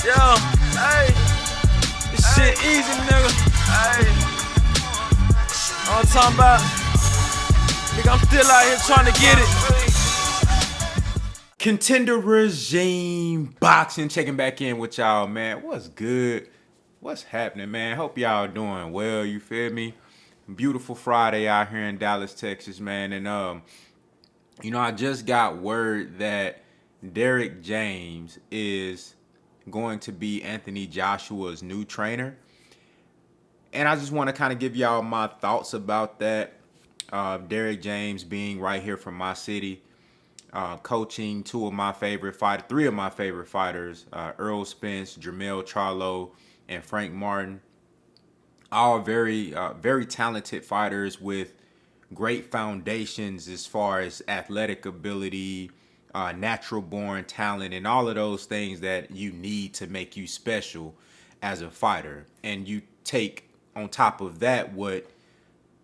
Yo, hey, this shit easy, nigga. Hey, all I'm talking about, nigga, I'm still out here trying to get it. Contender Regime Boxing checking back in with y'all, man. What's good? What's happening, man? Hope y'all doing well, you feel me? Beautiful Friday out here in Dallas, Texas, man. And I just got word that Derrick James is going to be Anthony Joshua's new trainer. And I just want to kind of give y'all my thoughts about that. Derrick James being right here from my city, coaching three of my favorite fighters, Earl Spence, Jermell Charlo, and Frank Martin. All very talented fighters with great foundations as far as athletic ability, natural born talent, and all of those things that you need to make you special as a fighter. And you take on top of that what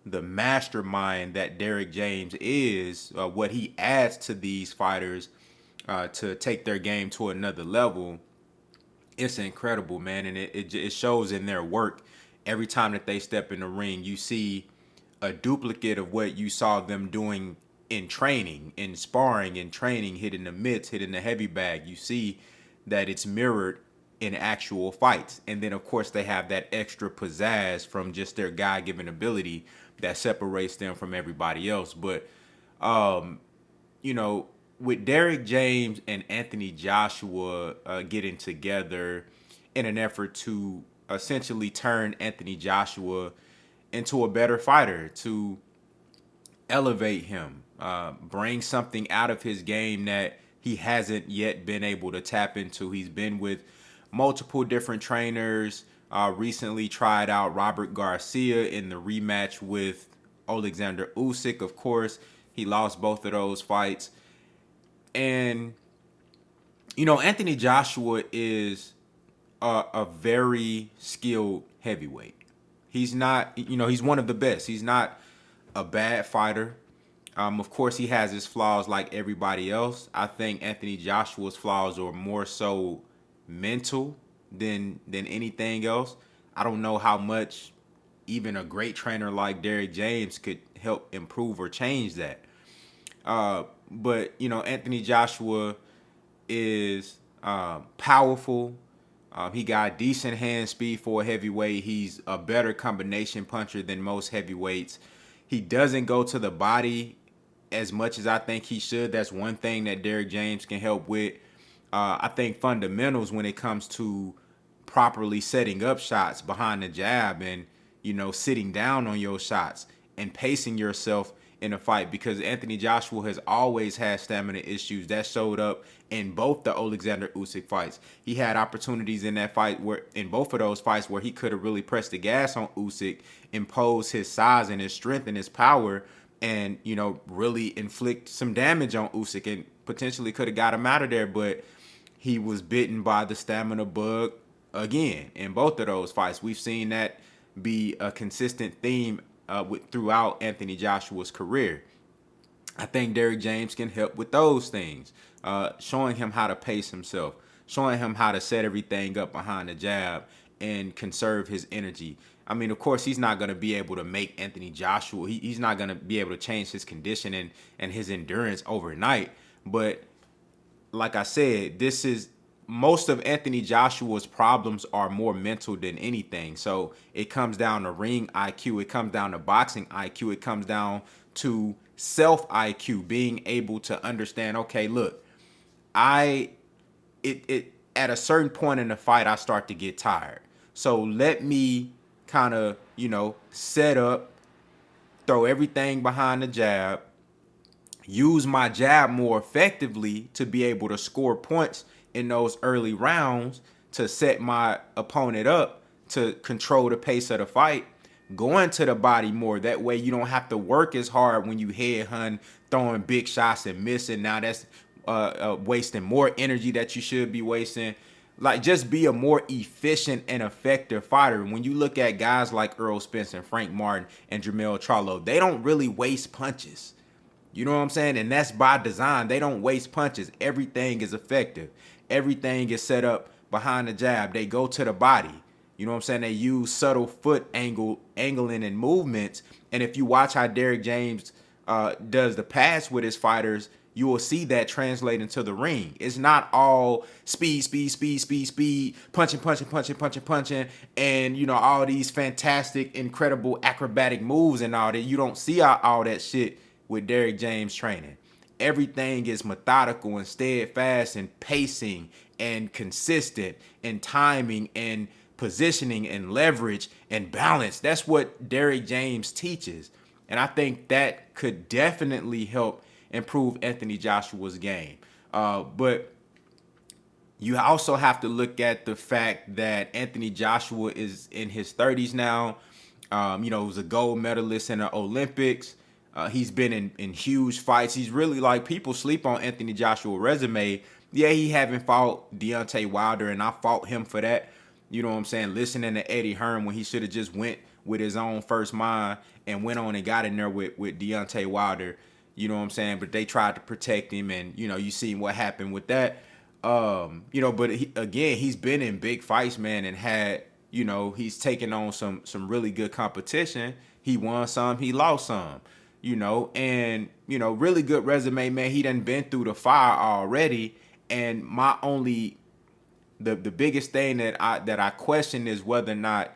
the mastermind that Derrick James is, what he adds to these fighters to take their game to another level. It's incredible, man, and it shows in their work. Every time that they step in the ring, you see a duplicate of what you saw them doing in training, in sparring, in training, hitting the mitts, hitting the heavy bag. You see that it's mirrored in actual fights. And then, of course, they have that extra pizzazz from just their God-given ability that separates them from everybody else. But, with Derrick James and Anthony Joshua getting together in an effort to essentially turn Anthony Joshua into a better fighter, to elevate him, bring something out of his game that he hasn't yet been able to tap into. He's been with multiple different trainers, recently tried out Robert Garcia in the rematch with Alexander Usyk. Of course, he lost both of those fights. And, Anthony Joshua is a very skilled heavyweight. He's not, he's one of the best. He's not a bad fighter. Of course, he has his flaws like everybody else. I think Anthony Joshua's flaws are more so mental than anything else. I don't know how much even a great trainer like Derrick James could help improve or change that. But Anthony Joshua is powerful. He got decent hand speed for a heavyweight. He's a better combination puncher than most heavyweights. He doesn't go to the body as much as I think he should. That's one thing that Derrick James can help with. I think fundamentals when it comes to properly setting up shots behind the jab and, sitting down on your shots and pacing yourself in a fight, because Anthony Joshua has always had stamina issues. That showed up in both the Alexander Usyk fights. He had opportunities in both of those fights where he could have really pressed the gas on Usyk, imposed his size and his strength and his power, and really inflict some damage on Usyk and potentially could have got him out of there. But he was bitten by the stamina bug again in both of those fights. We've seen that be a consistent theme throughout Anthony Joshua's career. I think Derrick James can help with those things, showing him how to pace himself, showing him how to set everything up behind the jab and conserve his energy. I mean, of course, he's not going to be able to make Anthony Joshua, he's not going to be able to change his condition and his endurance overnight. But like I said, most of Anthony Joshua's problems are more mental than anything. So it comes down to ring IQ. It comes down to boxing IQ. It comes down to self IQ, being able to understand, okay, look, at a certain point in the fight, I start to get tired. So let me kind of, set up, throw everything behind the jab, use my jab more effectively to be able to score points in those early rounds, to set my opponent up to control the pace of the fight, going to the body more. That way you don't have to work as hard when you headhunt, throwing big shots and missing. Now that's wasting more energy that you should be wasting. Like, just be a more efficient and effective fighter. When you look at guys like Earl Spence and Frank Martin and Jermell Charlo, they don't really waste punches. You know what I'm saying? And that's by design. They don't waste punches. Everything is effective. Everything is set up behind the jab. They go to the body. You know what I'm saying? They use subtle foot angling and movements. And if you watch how Derrick James does the pass with his fighters, you will see that translate into the ring. It's not all speed, punching, and, you know, all these fantastic, incredible acrobatic moves and all that. You don't see all that shit with Derrick James training. Everything is methodical and steadfast and pacing and consistent and timing and positioning and leverage and balance. That's what Derrick James teaches. And I think that could definitely help improve Anthony Joshua's game. But you also have to look at the fact that Anthony Joshua is in his 30s now. You know, he was a gold medalist in the Olympics. He's been in huge fights. He's really, like, people sleep on Anthony Joshua's resume. Yeah, he haven't fought Deontay Wilder, and I fought him for that. You know what I'm saying? Listening to Eddie Hearn when he should have just went with his own first mind and went on and got in there with Deontay Wilder. You know what I'm saying? But they tried to protect him, and, you know, you see what happened with that. You know, but he's been in big fights, man, and had, you know, he's taken on some really good competition. He won some, he lost some, you know, and, you know, really good resume, man. He done been through the fire already. And my only, the biggest thing that I question is whether or not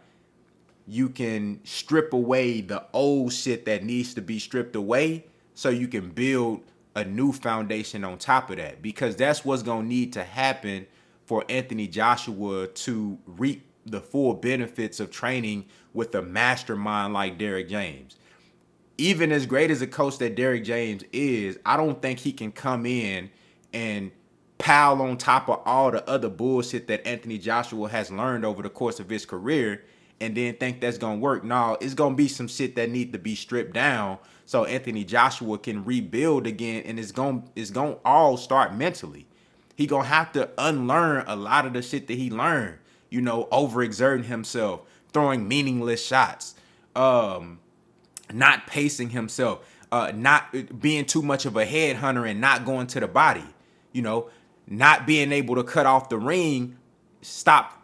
you can strip away the old shit that needs to be stripped away so you can build a new foundation on top of that, because that's what's going to need to happen for Anthony Joshua to reap the full benefits of training with a mastermind like Derrick James. Even as great as a coach that Derrick James is, I don't think he can come in and pile on top of all the other bullshit that Anthony Joshua has learned over the course of his career and then think that's going to work. No, it's going to be some shit that need to be stripped down so Anthony Joshua can rebuild again, and it's going to all start mentally. He going to have to unlearn a lot of the shit that he learned, you know, overexerting himself, throwing meaningless shots, not pacing himself, not being too much of a headhunter and not going to the body, you know, not being able to cut off the ring,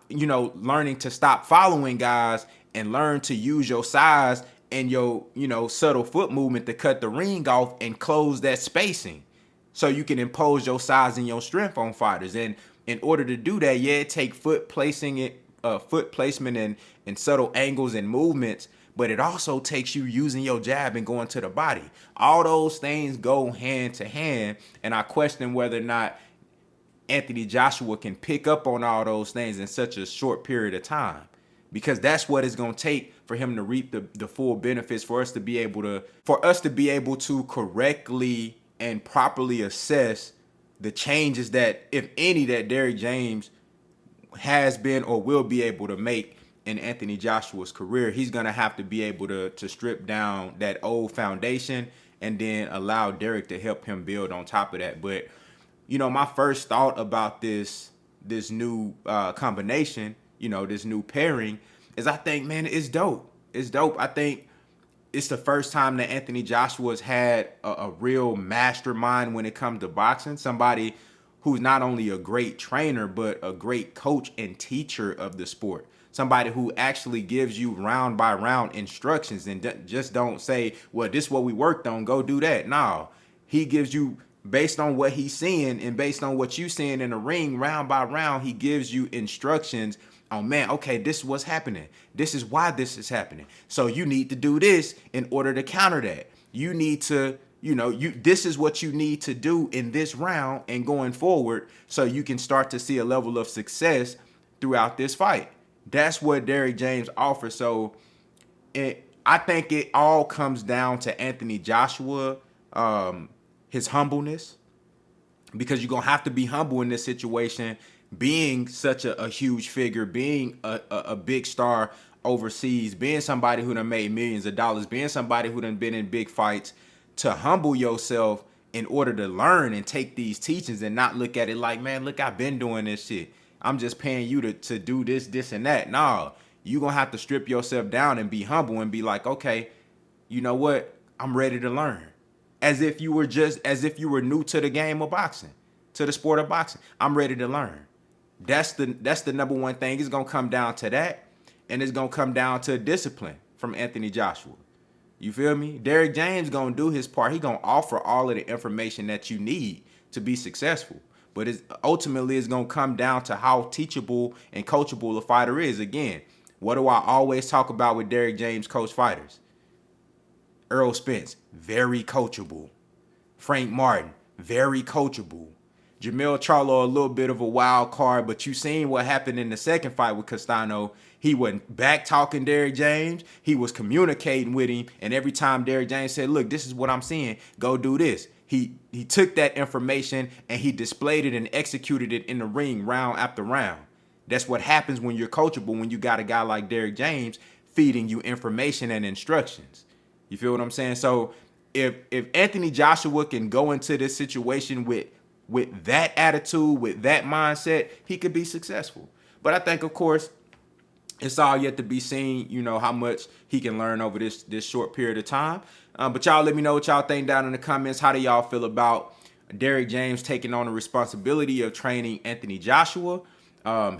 learning to stop following guys and learn to use your size and your, you know, subtle foot movement to cut the ring off and close that spacing so you can impose your size and your strength on fighters. And in order to do that, yeah, it take foot placement and subtle angles and movements, but it also takes you using your jab and going to the body. All those things go hand to hand, and I question whether or not Anthony Joshua can pick up on all those things in such a short period of time, because that's what it's going to take for him to reap the full benefits, for us to be able to correctly and properly assess the changes that, if any, that Derrick James has been or will be able to make in Anthony Joshua's career. He's going to have to be able to strip down that old foundation and then allow Derrick to help him build on top of that. But, you know, my first thought about this new combination, you know, this new pairing, is I think, man, it's dope. It's dope. I think it's the first time that Anthony Joshua's had a real mastermind when it comes to boxing. Somebody who's not only a great trainer, but a great coach and teacher of the sport. Somebody who actually gives you round by round instructions and just don't say, well, this is what we worked on, go do that. No, he gives you, based on what he's seeing and based on what you seeing in the ring, round by round, he gives you instructions on, man, okay, this is what's happening. This is why this is happening. So you need to do this in order to counter that. You need to, this is what you need to do in this round and going forward so you can start to see a level of success throughout this fight. That's what Derrick James offers. So I think it all comes down to Anthony Joshua, his humbleness, because you're going to have to be humble in this situation, being such a huge figure, being a big star overseas, being somebody who done made millions of dollars, being somebody who done been in big fights, to humble yourself in order to learn and take these teachings and not look at it like, man, look, I've been doing this shit. I'm just paying you to do this, and that. No, you're going to have to strip yourself down and be humble and be like, okay, you know what? I'm ready to learn. As if you were new to the game of boxing, to the sport of boxing. I'm ready to learn. That's the number one thing. It's gonna come down to that, and it's gonna come down to discipline from Anthony Joshua. You feel me? Derrick James gonna do his part. He gonna offer all of the information that you need to be successful. But ultimately it's gonna come down to how teachable and coachable a fighter is. Again, what do I always talk about with Derrick James coach fighters? Earl Spence, very coachable. Frank Martin, very coachable. Jamel Charlo, a little bit of a wild card, but you seen what happened in the second fight with Castano. He wasn't back talking Derrick James. He was communicating with him, and every time Derrick James said, look, this is what I'm seeing, go do this. He took that information and he displayed it and executed it in the ring round after round. That's what happens when you're coachable, when you got a guy like Derrick James feeding you information and instructions. You feel what I'm saying? So if Anthony Joshua can go into this situation with that attitude, with that mindset, he could be successful. But I think, of course, it's all yet to be seen, you know, how much he can learn over this short period of time. But y'all let me know what y'all think down in the comments. How do y'all feel about Derrick James taking on the responsibility of training Anthony Joshua?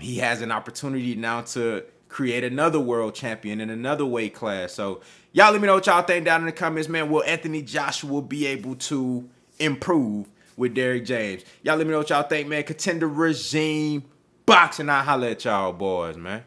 He has an opportunity now to create another world champion in another weight class. So y'all let me know what y'all think down in the comments, man. Will Anthony Joshua be able to improve with Derrick James? Y'all let me know what y'all think, man. Contender regime boxing. I holla at y'all boys, man.